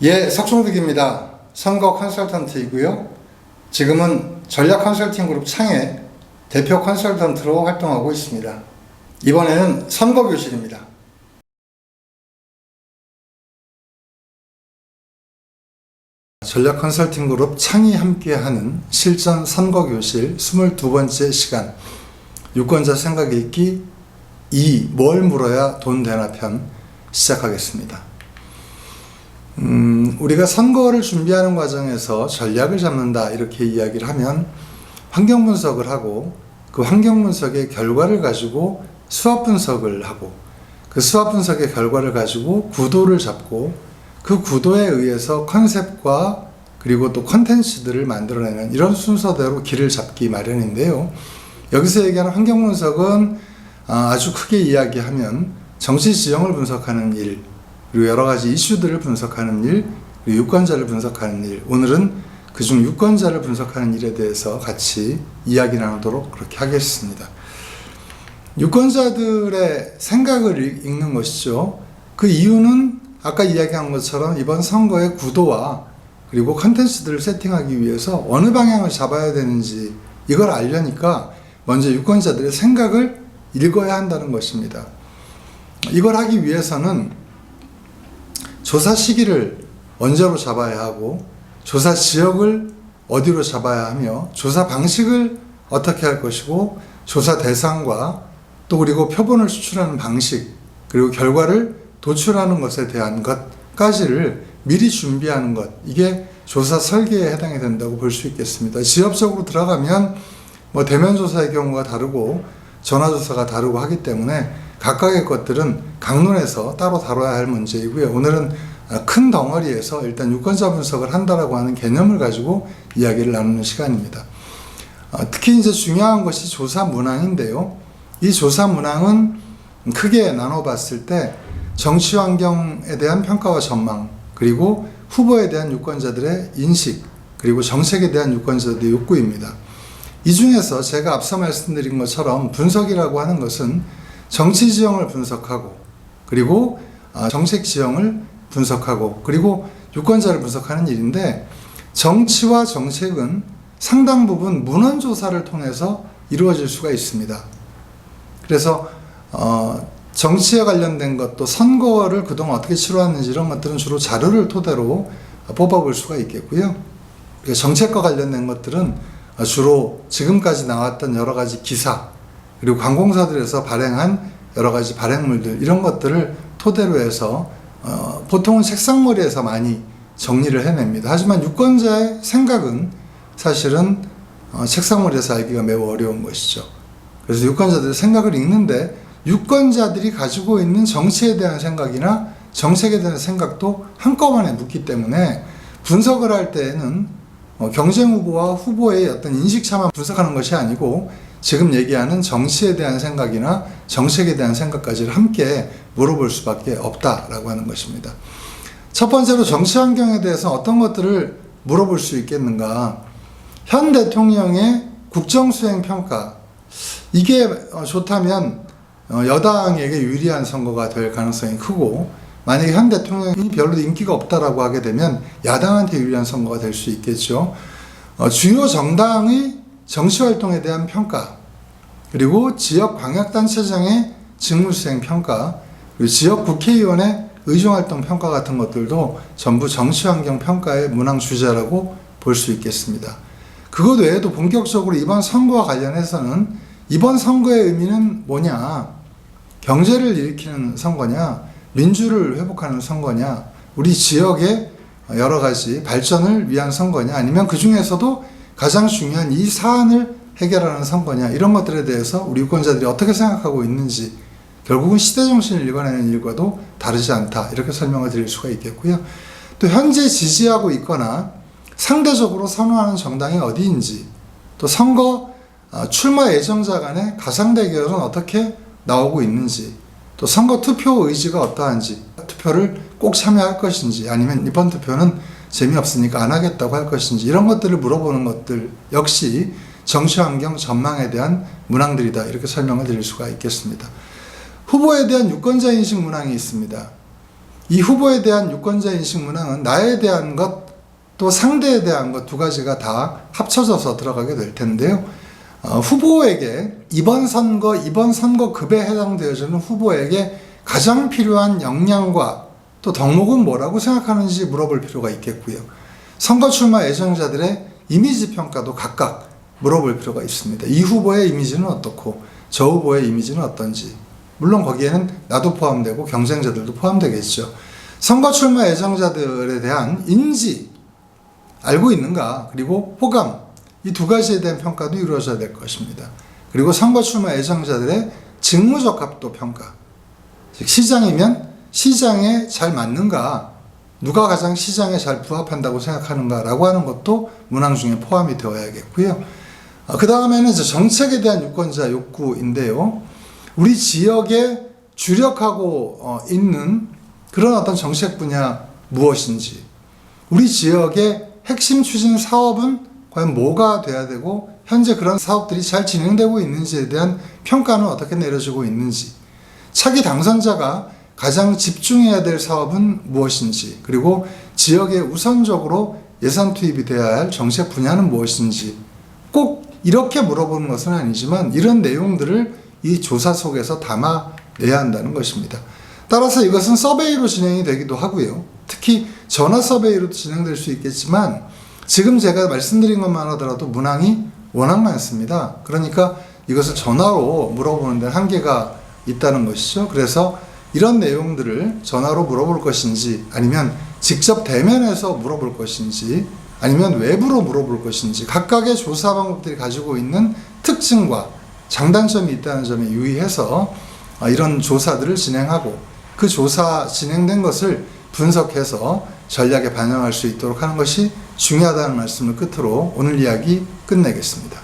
예, 석종득입니다. 선거 컨설턴트이고요. 지금은 전략 컨설팅 그룹 창의 대표 컨설턴트로 활동하고 있습니다. 이번에는 선거교실입니다. 전략 컨설팅 그룹 창이 함께하는 실전 선거교실 22번째 시간, 유권자 생각 읽기 2. 뭘 물어야 돈 되나 편 시작하겠습니다. 우리가 선거를 준비하는 과정에서 전략을 잡는다 이렇게 이야기를 하면 환경 분석을 하고 그 환경 분석의 결과를 가지고 수합 분석을 하고 그 수합 분석의 결과를 가지고 구도를 잡고 그 구도에 의해서 컨셉과 그리고 또 컨텐츠들을 만들어내는 이런 순서대로 길을 잡기 마련인데요. 여기서 얘기하는 환경 분석은 아주 크게 이야기하면 정치 지형을 분석하는 일, 그리고 여러 가지 이슈들을 분석하는 일, 그리고 유권자를 분석하는 일. 오늘은 그중 유권자를 분석하는 일에 대해서 같이 이야기 나누도록 그렇게 하겠습니다. 유권자들의 생각을 읽는 것이죠. 그 이유는 아까 이야기한 것처럼 이번 선거의 구도와 그리고 컨텐츠들을 세팅하기 위해서 어느 방향을 잡아야 되는지 이걸 알려니까 먼저 유권자들의 생각을 읽어야 한다는 것입니다. 이걸 하기 위해서는 조사 시기를 언제로 잡아야 하고 조사 지역을 어디로 잡아야 하며 조사 방식을 어떻게 할 것이고 조사 대상과 또 그리고 표본을 수출하는 방식 그리고 결과를 도출하는 것에 대한 것까지를 미리 준비하는 것, 이게 조사 설계에 해당이 된다고 볼 수 있겠습니다. 지역적으로 들어가면 대면 조사의 경우가 다르고 전화조사가 다르고 하기 때문에 각각의 것들은 강론에서 따로 다뤄야 할 문제이고요. 오늘은 큰 덩어리에서 일단 유권자 분석을 한다라고 하는 개념을 가지고 이야기를 나누는 시간입니다. 특히 이제 중요한 것이 조사 문항인데요. 이 조사 문항은 크게 나눠봤을 때 정치 환경에 대한 평가와 전망, 그리고 후보에 대한 유권자들의 인식, 그리고 정책에 대한 유권자들의 욕구입니다. 이 중에서 제가 앞서 말씀드린 것처럼 분석이라고 하는 것은 정치 지형을 분석하고 그리고 정책 지형을 분석하고 그리고 유권자를 분석하는 일인데, 정치와 정책은 상당 부분 문헌조사를 통해서 이루어질 수가 있습니다. 그래서 정치에 관련된 것도 선거를 그동안 어떻게 치러왔는지 이런 것들은 주로 자료를 토대로 뽑아볼 수가 있겠고요. 정책과 관련된 것들은 주로 지금까지 나왔던 여러 가지 기사 그리고 관공서들에서 발행한 여러 가지 발행물들 이런 것들을 토대로 해서 보통은 책상머리에서 많이 정리를 해냅니다. 하지만 유권자의 생각은 사실은 책상머리에서 알기가 매우 어려운 것이죠. 그래서 유권자들의 생각을 읽는데 유권자들이 가지고 있는 정치에 대한 생각이나 정책에 대한 생각도 한꺼번에 묻기 때문에 분석을 할 때에는 경쟁 후보와 후보의 어떤 인식차만 분석하는 것이 아니고 지금 얘기하는 정치에 대한 생각이나 정책에 대한 생각까지를 함께 물어볼 수밖에 없다라고 하는 것입니다. 첫 번째로 정치 환경에 대해서 어떤 것들을 물어볼 수 있겠는가. 현 대통령의 국정수행 평가, 이게 좋다면 여당에게 유리한 선거가 될 가능성이 크고, 만약에 현 대통령이 별로 인기가 없다라고 하게 되면 야당한테 유리한 선거가 될 수 있겠죠. 주요 정당의 정치활동에 대한 평가, 그리고 지역 광역단체장의 직무수행 평가, 그리고 지역 국회의원의 의정활동 평가 같은 것들도 전부 정치환경 평가의 문항 주제라고 볼 수 있겠습니다. 그것 외에도 본격적으로 이번 선거와 관련해서는 이번 선거의 의미는 뭐냐, 경제를 일으키는 선거냐, 민주를 회복하는 선거냐, 우리 지역의 여러 가지 발전을 위한 선거냐, 아니면 그 중에서도 가장 중요한 이 사안을 해결하는 선거냐, 이런 것들에 대해서 우리 유권자들이 어떻게 생각하고 있는지, 결국은 시대정신을 읽어내는 일과도 다르지 않다, 이렇게 설명을 드릴 수가 있겠고요. 또 현재 지지하고 있거나 상대적으로 선호하는 정당이 어디인지, 또 선거 출마 예정자 간의 가상대결은 어떻게 나오고 있는지, 또 선거 투표 의지가 어떠한지, 투표를 꼭 참여할 것인지, 아니면 이번 투표는 재미없으니까 안 하겠다고 할 것인지, 이런 것들을 물어보는 것들 역시 정치환경 전망에 대한 문항들이다, 이렇게 설명을 드릴 수가 있겠습니다. 후보에 대한 유권자 인식 문항이 있습니다. 이 후보에 대한 유권자 인식 문항은 나에 대한 것, 또 상대에 대한 것 두 가지가 다 합쳐져서 들어가게 될 텐데요. 후보에게 이번 선거급에 해당되어지는 후보에게 가장 필요한 역량과 또 덕목은 뭐라고 생각하는지 물어볼 필요가 있겠고요. 선거 출마 예정자들의 이미지 평가도 각각 물어볼 필요가 있습니다. 이 후보의 이미지는 어떻고 저 후보의 이미지는 어떤지. 물론 거기에는 나도 포함되고 경쟁자들도 포함되겠죠. 선거 출마 예정자들에 대한 인지, 알고 있는가, 그리고 호감, 이 두 가지에 대한 평가도 이루어져야 될 것입니다. 그리고 선거 출마 예정자들의 직무적합도 평가. 즉 시장이면 시장에 잘 맞는가, 누가 가장 시장에 잘 부합한다고 생각하는가라고 하는 것도 문항 중에 포함이 되어야겠고요. 그 다음에는 이제 정책에 대한 유권자 욕구인데요. 우리 지역에 주력하고 있는 그런 어떤 정책 분야 무엇인지, 우리 지역의 핵심 추진 사업은 과연 뭐가 돼야 되고 현재 그런 사업들이 잘 진행되고 있는지에 대한 평가는 어떻게 내려지고 있는지, 차기 당선자가 가장 집중해야 될 사업은 무엇인지, 그리고 지역에 우선적으로 예산 투입이 돼야 할 정책 분야는 무엇인지, 꼭 이렇게 물어보는 것은 아니지만 이런 내용들을 이 조사 속에서 담아내야 한다는 것입니다. 따라서 이것은 서베이로 진행이 되기도 하고요. 특히 전화 서베이로도 진행될 수 있겠지만 지금 제가 말씀드린 것만 하더라도 문항이 워낙 많습니다. 그러니까 이것을 전화로 물어보는 데 한계가 있다는 것이죠. 그래서 이런 내용들을 전화로 물어볼 것인지, 아니면 직접 대면해서 물어볼 것인지, 아니면 외부로 물어볼 것인지, 각각의 조사 방법들이 가지고 있는 특징과 장단점이 있다는 점에 유의해서 이런 조사들을 진행하고 그 조사 진행된 것을 분석해서 전략에 반영할 수 있도록 하는 것이 중요하다는 말씀을 끝으로 오늘 이야기 끝내겠습니다.